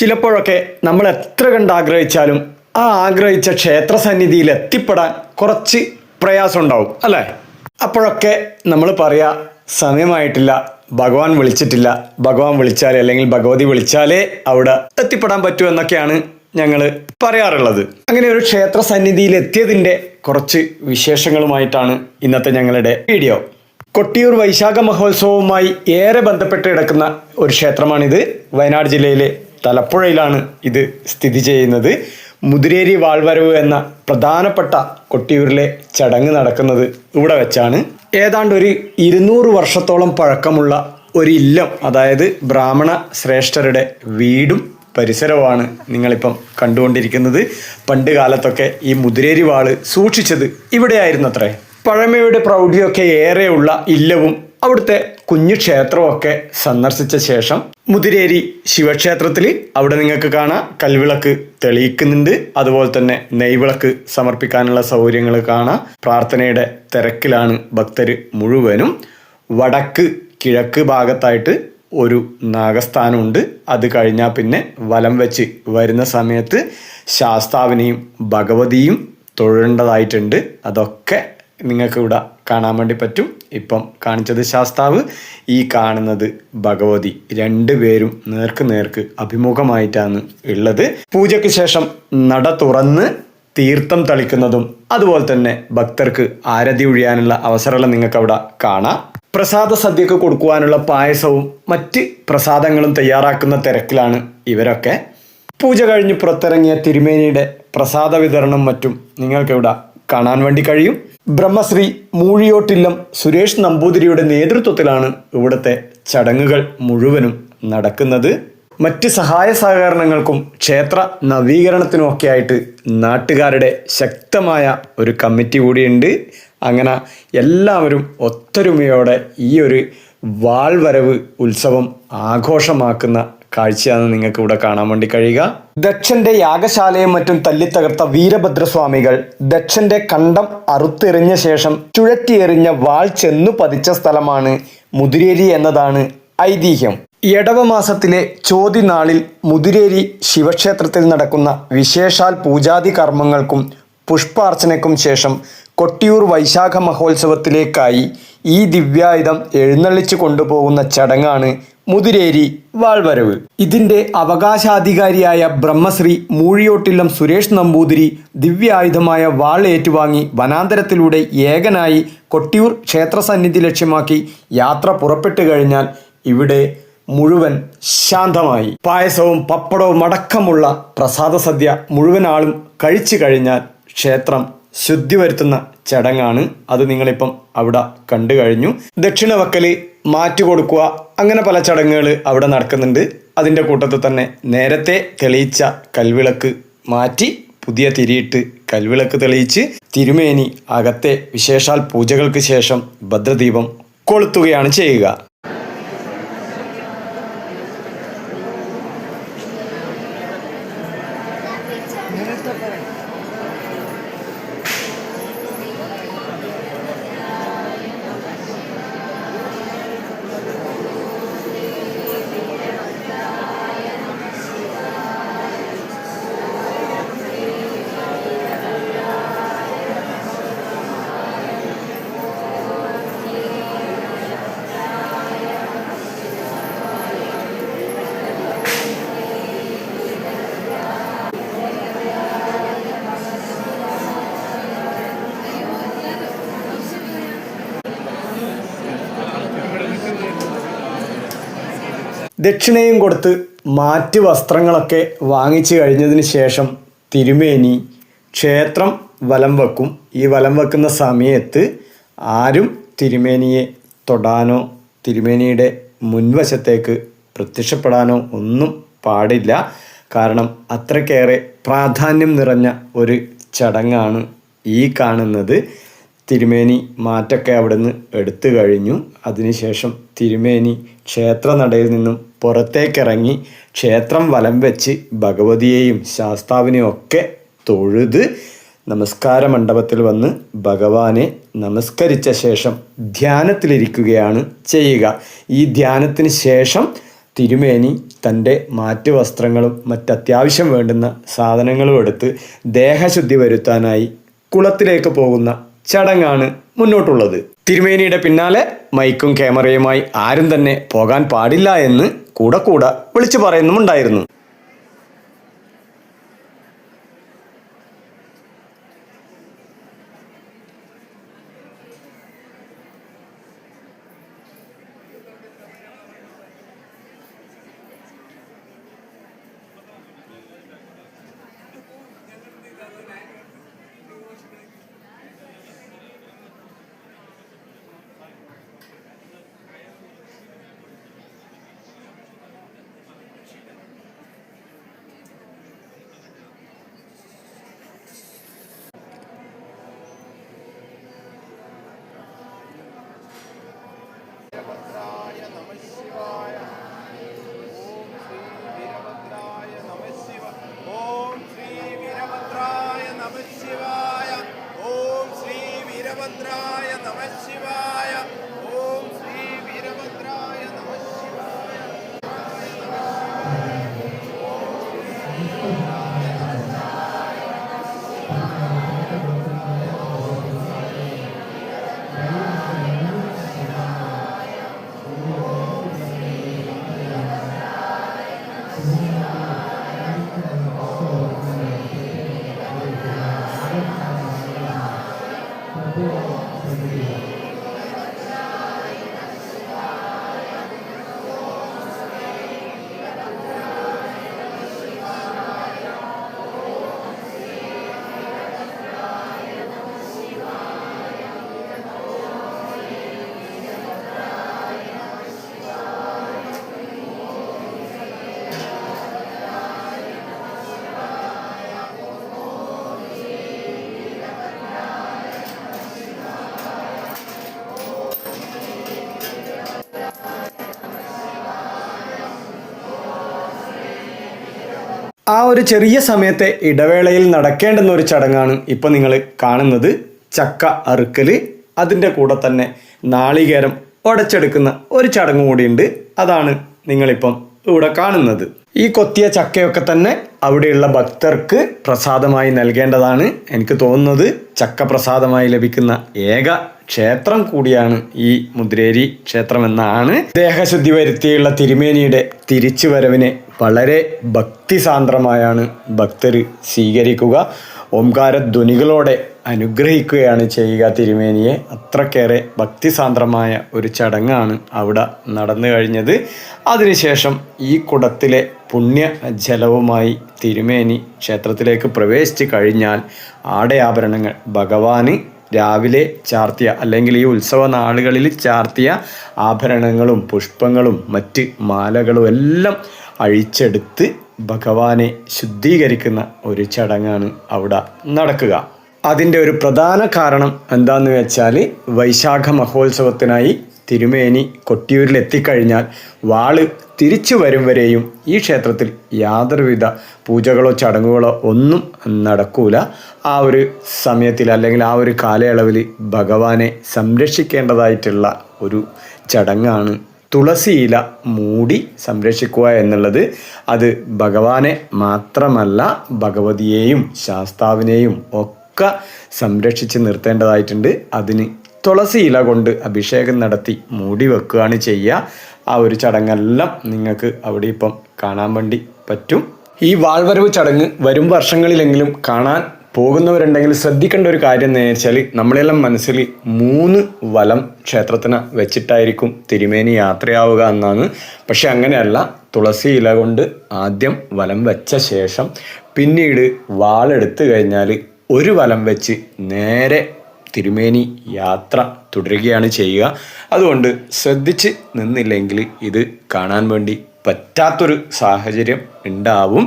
ചിലപ്പോഴൊക്കെ നമ്മൾ എത്ര കണ്ട് ആഗ്രഹിച്ചാലും ആ ആഗ്രഹിച്ച ക്ഷേത്ര സന്നിധിയിൽ എത്തിപ്പെടാൻ കുറച്ച് പ്രയാസം ഉണ്ടാവും അല്ലേ? അപ്പോഴൊക്കെ നമ്മൾ പറയാ സമയമായിട്ടില്ല, ഭഗവാൻ വിളിച്ചിട്ടില്ല, ഭഗവാൻ വിളിച്ചാലേ അല്ലെങ്കിൽ ഭഗവതി വിളിച്ചാലേ അവിടെ എത്തിപ്പെടാൻ പറ്റൂ എന്നൊക്കെയാണ് ഞങ്ങൾ പറയാറുള്ളത്. അങ്ങനെ ഒരു ക്ഷേത്ര സന്നിധിയിൽ എത്തിയതിൻ്റെ കുറച്ച് വിശേഷങ്ങളുമായിട്ടാണ് ഇന്നത്തെ ഞങ്ങളുടെ വീഡിയോ. കൊട്ടിയൂർ വൈശാഖ മഹോത്സവവുമായി ഏറെ ബന്ധപ്പെട്ട് കിടക്കുന്ന ഒരു ക്ഷേത്രമാണിത്. വയനാട് ജില്ലയിലെ തലപ്പുഴയിലാണ് ഇത് സ്ഥിതി ചെയ്യുന്നത്. മുതിരേരി വാൾവരവ് എന്ന പ്രധാനപ്പെട്ട കൊട്ടിയൂരിലെ ചടങ്ങ് നടക്കുന്നത് ഇവിടെ വെച്ചാണ്. ഏതാണ്ട് ഒരു 200 വർഷത്തോളം പഴക്കമുള്ള ഒരു ഇല്ലം, അതായത് ബ്രാഹ്മണ ശ്രേഷ്ഠരുടെ വീടും പരിസരവുമാണ് നിങ്ങളിപ്പം കണ്ടുകൊണ്ടിരിക്കുന്നത്. പണ്ട് കാലത്തൊക്കെ ഈ മുതിരേരി വാള് സൂക്ഷിച്ചത് ഇവിടെയായിരുന്നു അത്രേ. പഴമയുടെ പ്രൗഢിയൊക്കെ ഏറെയുള്ള ഇല്ലവും അവിടുത്തെ കുഞ്ഞു ക്ഷേത്രമൊക്കെ സന്ദർശിച്ച ശേഷം മുതിരേരി ശിവക്ഷേത്രത്തിൽ അവിടെ നിങ്ങൾക്ക് കാണാം കൽവിളക്ക് തെളിയിക്കുന്നുണ്ട്. അതുപോലെ തന്നെ നെയ്വിളക്ക് സമർപ്പിക്കാനുള്ള സൗകര്യങ്ങൾ കാണാം. പ്രാർത്ഥനയുടെ തിരക്കിലാണ് ഭക്തർ മുഴുവനും. വടക്ക് കിഴക്ക് ഭാഗത്തായിട്ട് ഒരു നാഗസ്ഥാനമുണ്ട്. അത് കഴിഞ്ഞാൽ പിന്നെ വലം വെച്ച് വരുന്ന സമയത്ത് ശാസ്താവിനെയും ഭഗവതിയും തൊഴേണ്ടതായിട്ടുണ്ട്. അതൊക്കെ നിങ്ങൾക്ക് ഇവിടെ കാണാൻ വേണ്ടി പറ്റും. ഇപ്പം കാണിച്ചത് ശാസ്താവ്, ഈ കാണുന്നത് ഭഗവതി. രണ്ടുപേരും നേർക്ക് നേർക്ക് അഭിമുഖമായിട്ടാണ് ഉള്ളത്. പൂജയ്ക്ക് ശേഷം നട തുറന്ന് തീർത്ഥം തളിക്കുന്നതും അതുപോലെ തന്നെ ഭക്തർക്ക് ആരതി ഒഴിയാനുള്ള അവസരമെല്ലാം നിങ്ങൾക്ക് അവിടെ കാണാം. പ്രസാദ സദ്യക്ക് കൊടുക്കുവാനുള്ള പായസവും മറ്റ് പ്രസാദങ്ങളും തയ്യാറാക്കുന്ന തിരക്കിലാണ് ഇവരൊക്കെ. പൂജ കഴിഞ്ഞ് പുറത്തിറങ്ങിയ തിരുമേനിയുടെ പ്രസാദ വിതരണം മറ്റും നിങ്ങൾക്കിവിടെ കാണാൻ വേണ്ടി കഴിയും. ബ്രഹ്മശ്രീ മൂഴിയോട്ടില്ലം സുരേഷ് നമ്പൂതിരിയുടെ നേതൃത്വത്തിലാണ് ഇവിടുത്തെ ചടങ്ങുകൾ മുഴുവനും നടക്കുന്നത്. മറ്റ് സഹായ സഹകരണങ്ങൾക്കും ക്ഷേത്ര നവീകരണത്തിനുമൊക്കെ ആയിട്ട് നാട്ടുകാരുടെ ശക്തമായ ഒരു കമ്മിറ്റി കൂടിയുണ്ട്. അങ്ങനെ എല്ലാവരും ഒത്തൊരുമയോടെ ഈ ഒരു വാൾവരവ് ഉത്സവം ആഘോഷമാക്കുന്ന കാഴ്ചയാണ് നിങ്ങൾക്ക് ഇവിടെ കാണാൻ വേണ്ടി കഴിയുക. ദക്ഷന്റെ യാഗശാലയും മറ്റും തല്ലിത്തകർത്ത വീരഭദ്രസ്വാമികൾ ദക്ഷന്റെ കണ്ടം അറുത്തെറിഞ്ഞ ശേഷം ചുഴറ്റിയെറിഞ്ഞ വാൾ ചെന്നു പതിച്ച സ്ഥലമാണ് മുതിരേരി എന്നതാണ് ഐതിഹ്യം. എടവമാസത്തിലെ ചോതി നാളിൽ മുതിരേരി ശിവക്ഷേത്രത്തിൽ നടക്കുന്ന വിശേഷാൽ പൂജാതി കർമ്മങ്ങൾക്കും പുഷ്പാർച്ചനയ്ക്കും ശേഷം കൊട്ടിയൂർ വൈശാഖ മഹോത്സവത്തിലേക്കായി ഈ ദിവ്യായുധം എഴുന്നള്ളിച്ചു കൊണ്ടുപോകുന്ന ചടങ്ങാണ് മുതിരേരി വാൾവരവ്. ഇതിന്റെ അവകാശാധികാരിയായ ബ്രഹ്മശ്രീ മൂഴിയോട്ടില്ലം സുരേഷ് നമ്പൂതിരി ദിവ്യായുധമായ വാൾ ഏറ്റുവാങ്ങി വനാന്തരത്തിലൂടെ ഏകനായി കൊട്ടിയൂർ ക്ഷേത്രസന്നിധി ലക്ഷ്യമാക്കി യാത്ര പുറപ്പെട്ടു കഴിഞ്ഞാൽ ഇവിടെ മുഴുവൻ ശാന്തമായി. പായസവും പപ്പടവും അടക്കമുള്ള പ്രസാദ സദ്യ മുഴുവൻ ആളും കഴിച്ചു കഴിഞ്ഞാൽ ക്ഷേത്രം ശുദ്ധി വരുത്തുന്ന ചടങ്ങാണ്. അത് നിങ്ങളിപ്പം അവിടെ കണ്ടു കഴിഞ്ഞു. ദക്ഷിണ വക്കല് മാറ്റി കൊടുക്കുക, അങ്ങനെ പല ചടങ്ങുകൾ അവിടെ നടക്കുന്നുണ്ട്. അതിൻ്റെ കൂട്ടത്തിൽ തന്നെ നേരത്തെ തെളിയിച്ച കൽവിളക്ക് മാറ്റി പുതിയ തിരിയിട്ട് കൽവിളക്ക് തെളിയിച്ച് തിരുമേനി അകത്തെ വിശേഷാൽ പൂജകൾക്ക് ശേഷം ഭദ്രദീപം കൊളുത്തുകയാണ് ചെയ്യുക. ദക്ഷിണയും കൊടുത്ത് മാറ്റ് വസ്ത്രങ്ങളൊക്കെ വാങ്ങിച്ചു കഴിഞ്ഞതിന് ശേഷം തിരുമേനി ക്ഷേത്രം വലം വെക്കും. ഈ വലം വെക്കുന്ന സമയത്ത് ആരും തിരുമേനിയെ തൊടാനോ തിരുമേനിയുടെ മുൻവശത്തേക്ക് പ്രത്യക്ഷപ്പെടാനോ ഒന്നും പാടില്ല. കാരണം അത്രയ്ക്കേറെ പ്രാധാന്യം നിറഞ്ഞ ഒരു ചടങ്ങാണ് ഈ കാണുന്നത്. തിരുമേനി മാറ്റൊക്കെ അവിടെ നിന്ന് എടുത്തു കഴിഞ്ഞു. അതിനുശേഷം തിരുമേനി ക്ഷേത്രനടയിൽ നിന്നും പുറത്തേക്കിറങ്ങി ക്ഷേത്രം വലം വെച്ച് ഭഗവതിയെയും ശാസ്താവിനെയും ഒക്കെ തൊഴുത് നമസ്കാര മണ്ഡപത്തിൽ വന്ന് ഭഗവാനെ നമസ്കരിച്ച ശേഷം ധ്യാനത്തിലിരിക്കുകയാണ് ചെയ്യുക. ഈ ധ്യാനത്തിന് ശേഷം തിരുമേനി തൻ്റെ മാറ്റു വസ്ത്രങ്ങളും മറ്റത്യാവശ്യം വേണ്ടുന്ന സാധനങ്ങളും എടുത്ത് ദേഹശുദ്ധി വരുത്താനായി കുളത്തിലേക്ക് പോകുന്ന ചടങ്ങാണ് മുന്നോട്ടുള്ളത്. തിരുമേനിയുടെ പിന്നാലെ മൈക്കും ക്യാമറയുമായി ആരും തന്നെ പോകാൻ പാടില്ല എന്ന് കൂടെ വിളിച്ചു പറയുന്നുമുണ്ടായിരുന്നു. ആ ഒരു ചെറിയ സമയത്തെ ഇടവേളയിൽ നടക്കേണ്ടുന്ന ഒരു ചടങ്ങാണ് ഇപ്പം നിങ്ങൾ കാണുന്നത്. ചക്ക അറുക്കൽ, അതിൻ്റെ കൂടെ തന്നെ നാളികേരം ഉടച്ചെടുക്കുന്ന ഒരു ചടങ്ങ് കൂടിയുണ്ട്. അതാണ് നിങ്ങളിപ്പം ഇവിടെ കാണുന്നത്. ഈ കൊത്തിയ ചക്കയൊക്കെ തന്നെ അവിടെയുള്ള ഭക്തർക്ക് പ്രസാദമായി നൽകേണ്ടതാണ്. എനിക്ക് തോന്നുന്നത് ചക്ക പ്രസാദമായി ലഭിക്കുന്ന ഏക ക്ഷേത്രം കൂടിയാണ് ഈ മുദ്രേരി ക്ഷേത്രം എന്നാണ്. ദേഹശുദ്ധി വരുത്തിയുള്ള തിരുമേനിയുടെ തിരിച്ചുവരവിനെ വളരെ ഭക്തിസാന്ദ്രമായാണ് ഭക്തർ സ്വീകരിക്കുക. ഓംകാരധ്വനികളോടെ അനുഗ്രഹിക്കുകയാണ് ചെയ്യുക തിരുമേനിയെ. അത്രക്കേറെ ഭക്തിസാന്ദ്രമായ ഒരു ചടങ്ങാണ് അവിടെ നടന്നു കഴിഞ്ഞത്. അതിനുശേഷം ഈ കുടത്തിലെ പുണ്യജലവുമായി തിരുമേനി ക്ഷേത്രത്തിലേക്ക് പ്രവേശിച്ച് കഴിഞ്ഞാൽ ആടയാഭരണങ്ങൾ ഭഗവാന് രാവിലെ ചാർത്തിയ അല്ലെങ്കിൽ ഈ ഉത്സവ നാളുകളിൽ ചാർത്തിയ ആഭരണങ്ങളും പുഷ്പങ്ങളും മറ്റ് മാലകളും എല്ലാം അഴിച്ചെടുത്ത് ഭഗവാനെ ശുദ്ധീകരിക്കുന്ന ഒരു ചടങ്ങാണ് അവിടെ നടക്കുക. അതിൻ്റെ ഒരു പ്രധാന കാരണം എന്താണെന്ന് വെച്ചാൽ വൈശാഖ മഹോത്സവത്തിനായി തിരുമേനി കൊട്ടിയൂരിൽ എത്തിക്കഴിഞ്ഞാൽ വാള് തിരിച്ചു വരും വരെയും ഈ ക്ഷേത്രത്തിൽ യാതൊരുവിധ പൂജകളോ ചടങ്ങുകളോ ഒന്നും നടക്കൂല. ആ ഒരു സമയത്തിൽ അല്ലെങ്കിൽ ആ ഒരു കാലയളവിൽ ഭഗവാനെ സംരക്ഷിക്കേണ്ടതായിട്ടുള്ള ഒരു ചടങ്ങാണ് തുളസിയില മൂടി സംരക്ഷിക്കുക എന്നുള്ളത്. അത് ഭഗവാനെ മാത്രമല്ല ഭഗവതിയെയും ശാസ്താവിനെയും ഒക്കെ സംരക്ഷിച്ച് നിർത്തേണ്ടതായിട്ടുണ്ട്. അതിന് തുളസി ഇല കൊണ്ട് അഭിഷേകം നടത്തി മൂടി വെക്കുകയാണ് ചെയ്യുക. ആ ഒരു ചടങ്ങെല്ലാം നിങ്ങൾക്ക് അവിടെ ഇപ്പം കാണാൻ വേണ്ടി പറ്റും. ഈ വാൾവരവ് ചടങ്ങ് വരും വർഷങ്ങളിലെങ്കിലും കാണാൻ പോകുന്നവരുണ്ടെങ്കിൽ ശ്രദ്ധിക്കേണ്ട ഒരു കാര്യം എന്ന് വെച്ചാൽ നമ്മളെല്ലാം മനസ്സിൽ 3 വലം ക്ഷേത്രത്തിന് വെച്ചിട്ടായിരിക്കും തിരുമേനി യാത്രയാവുക എന്നാണ്. പക്ഷെ അങ്ങനെയല്ല. തുളസി ഇല കൊണ്ട് ആദ്യം വലം വെച്ച ശേഷം പിന്നീട് വാളെടുത്ത് കഴിഞ്ഞാൽ 1 വലം വെച്ച് നേരെ തിരുമേനി യാത്ര തുടരുകയാണ് ചെയ്യുക. അതുകൊണ്ട് ശ്രദ്ധിച്ച് നിന്നില്ലെങ്കിൽ ഇത് കാണാൻ വേണ്ടി പറ്റാത്തൊരു സാഹചര്യം ഉണ്ടാവും.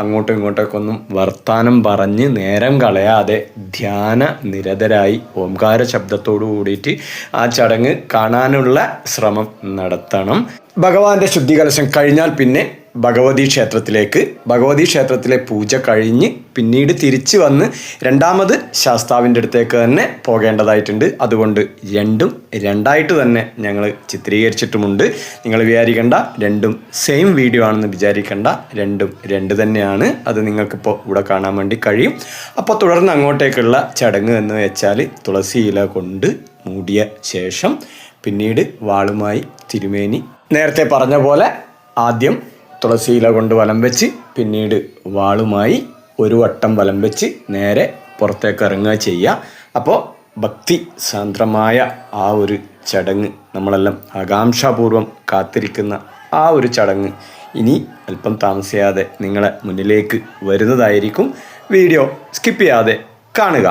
അങ്ങോട്ടും ഇങ്ങോട്ടൊക്കെ ഒന്നും വർത്താനം പറഞ്ഞ് നേരം കളയാതെ ധ്യാന നിരതരായി ഓംകാര ശബ്ദത്തോടു കൂടിയിട്ട് ആ ചടങ്ങ് കാണാനുള്ള ശ്രമം നടത്തണം. ഭഗവാന്റെ ശുദ്ധികലശം കഴിഞ്ഞാൽ പിന്നെ ഭഗവതി ക്ഷേത്രത്തിലെ പൂജ കഴിഞ്ഞ് പിന്നീട് തിരിച്ച് വന്ന് രണ്ടാമത് ശാസ്താവിൻ്റെ അടുത്തേക്ക് തന്നെ പോകേണ്ടതായിട്ടുണ്ട്. അതുകൊണ്ട് രണ്ടും രണ്ടായിട്ട് തന്നെ ഞങ്ങൾ ചിത്രീകരിച്ചിട്ടുമുണ്ട്. നിങ്ങൾ വിചാരിക്കേണ്ട രണ്ടും സെയിം വീഡിയോ ആണെന്ന് വിചാരിക്കേണ്ട, രണ്ടും രണ്ട് തന്നെയാണ്. അത് നിങ്ങൾക്കിപ്പോൾ ഇവിടെ കാണാൻ വേണ്ടി കഴിയും. അപ്പോൾ തുടർന്ന് അങ്ങോട്ടേക്കുള്ള ചടങ്ങ് എന്ന് വെച്ചാൽ തുളസി ഇല കൊണ്ട് മൂടിയ ശേഷം പിന്നീട് വാളുമായി തിരുമേനി നേരത്തെ പറഞ്ഞ പോലെ ആദ്യം തുളസിയില കൊണ്ട് വലം വെച്ച് പിന്നീട് വാളുമായി ഒരു വട്ടം വലം വെച്ച് നേരെ പുറത്തേക്ക് ഇറങ്ങുക ചെയ്യുക. അപ്പോൾ ഭക്തി സാന്ദ്രമായ ആ ഒരു ചടങ്ങ്, നമ്മളെല്ലാം ആകാംക്ഷാപൂർവം കാത്തിരിക്കുന്ന ആ ഒരു ചടങ്ങ് ഇനി അല്പം താമസിയാതെ നിങ്ങളെ മുന്നിലേക്ക് വരുന്നതായിരിക്കും. വീഡിയോ സ്കിപ്പ് ചെയ്യാതെ കാണുക.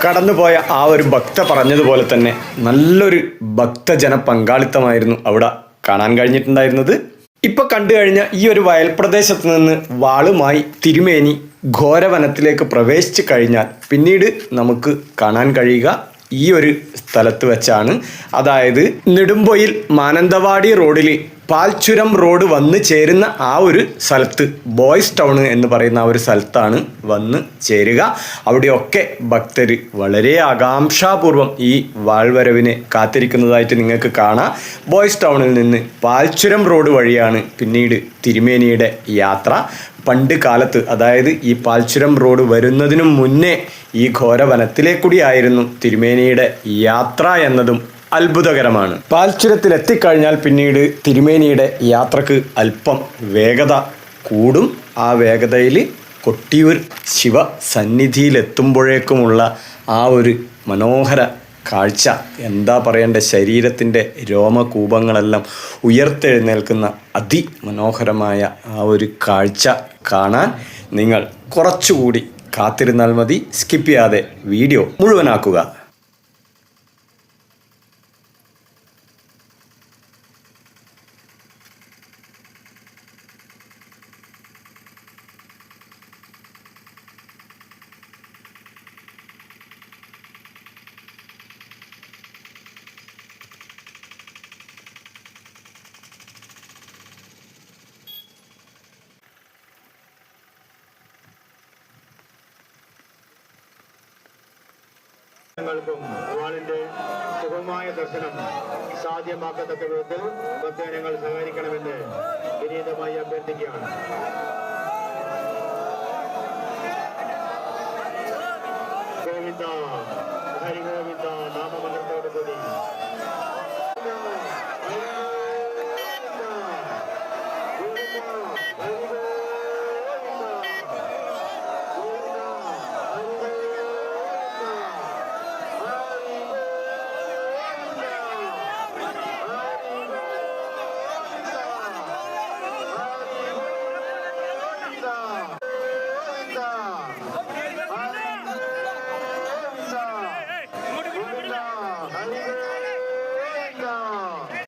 കടന്നുപോയ ആ ഒരു ഭക്ത പറഞ്ഞതുപോലെ തന്നെ നല്ലൊരു ഭക്തജന പങ്കാളിത്തമായിരുന്നു അവിടെ കാണാൻ കഴിഞ്ഞിട്ടുണ്ടായിരുന്നത്. ഇപ്പൊ കണ്ടു കഴിഞ്ഞ ഈ ഒരു വയൽ പ്രദേശത്ത് നിന്ന് വാളുമായി തിരുമേനി ഘോരവനത്തിലേക്ക് പ്രവേശിച്ചു കഴിഞ്ഞാൽ പിന്നീട് നമുക്ക് കാണാൻ കഴിയുക ഈ ഒരു സ്ഥലത്ത് വെച്ചാണ്. അതായത് നെടുമ്പൊയിൽ മാനന്തവാടി റോഡിൽ പാൽച്ചുരം റോഡ് വന്ന് ചേരുന്ന ആ ഒരു സ്ഥലത്ത്, ബോയ്സ് ടൗൺ എന്ന് പറയുന്ന ആ ഒരു സ്ഥലത്താണ് വന്ന് ചേരുക. അവിടെയൊക്കെ ഭക്തർ വളരെ ആകാംക്ഷാപൂർവം ഈ വാൾവരവിനെ കാത്തിരിക്കുന്നതായിട്ട് നിങ്ങൾക്ക് കാണാം. ബോയ്സ് ടൗണിൽ നിന്ന് പാൽച്ചുരം റോഡ് വഴിയാണ് പിന്നീട് തിരുമേനിയുടെ യാത്ര. പണ്ട് കാലത്ത്, അതായത് ഈ പാൽച്ചുരം റോഡ് വരുന്നതിനു മുന്നേ ഈ ഘോരവനത്തിലേക്കൂടിയായിരുന്നു തിരുമേനിയുടെ യാത്ര എന്നതും അത്ഭുതകരമാണ്. പാൽച്ചുരത്തിലെത്തിക്കഴിഞ്ഞാൽ പിന്നീട് തിരുമേനിയുടെ യാത്രക്ക് അല്പം വേഗത കൂടും. ആ വേഗതയിൽ കൊട്ടിയൂർ ശിവ സന്നിധിയിലെത്തുമ്പോഴേക്കുമുള്ള ആ ഒരു മനോഹര കാഴ്ച എന്താ പറയണ്ടേ, ശരീരത്തിൻ്റെ രോമകൂപങ്ങളെല്ലാം ഉയർത്തെഴുന്നേൽക്കുന്ന അതിമനോഹരമായ ആ ഒരു കാഴ്ച കാണാൻ നിങ്ങൾ കുറച്ചുകൂടി കാത്തിരുന്നാൽ മതി. സ്കിപ്പ് ചെയ്യാതെ വീഡിയോ മുഴുവനാക്കുക. ും ഭഗവാനിന്റെ സുഗമമായ ദർശനം സാധ്യമാക്കത്തക്ക വിധത്തിൽ ഭക്തജനങ്ങൾ സഹകരിക്കണമെന്ന് വിനീതമായി അഭ്യർത്ഥിക്കുകയാണ്. ഗോവിന്ദ ഹരിഗോവിന്ദ നാമമന്ത്രത്തോടു കൂടി ഗോവിന്ദ ഹരിഗോവിന്ദ